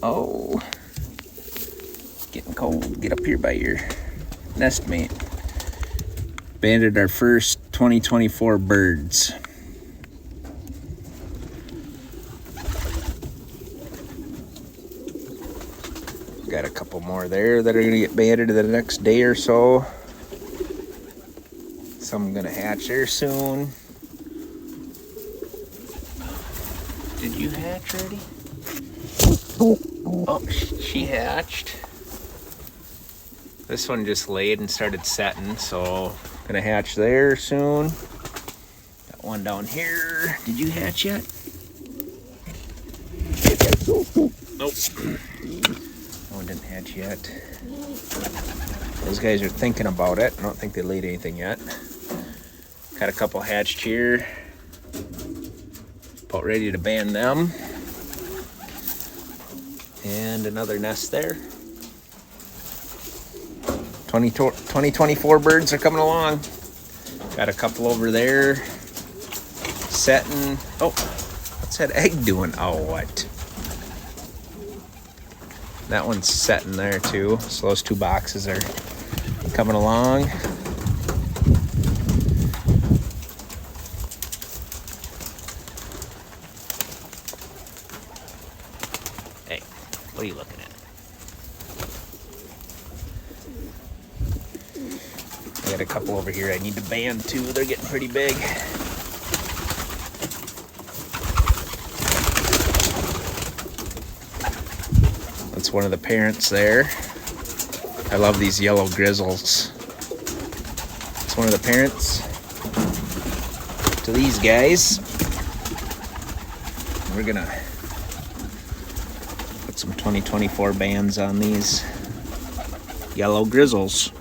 Oh, getting cold. Get up here by your nest mate. Banded our first 2024 birds. Got a couple more there that are gonna get banded the next day or so. Some gonna hatch there soon. Did you hatch already? Oh, she hatched. This one just laid and started setting, so gonna hatch there soon. Got one down here. Did you hatch yet? Nope. That one didn't hatch yet. Those guys are thinking about it. I don't think they laid anything yet. Got a couple hatched here. About ready to band them. And another nest there. 2024 birds are coming along. Got a couple over there. Setting. Oh, what's that egg doing? Oh, what? That one's setting there too. So those two boxes are coming along. Hey, what are you looking at? I got a couple over here I need to band too. They're getting pretty big. That's one of the parents there. I love these yellow grizzles. It's one of the parents to these guys. We're gonna put some 2024 bands on these yellow grizzles.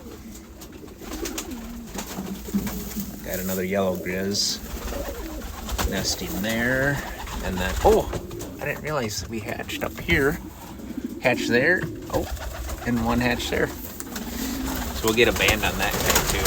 Got another yellow grizz nesting there. And then, oh, I didn't realize we hatched up here. Hatch there. Oh, and one hatch there. So we'll get a band on that guy too.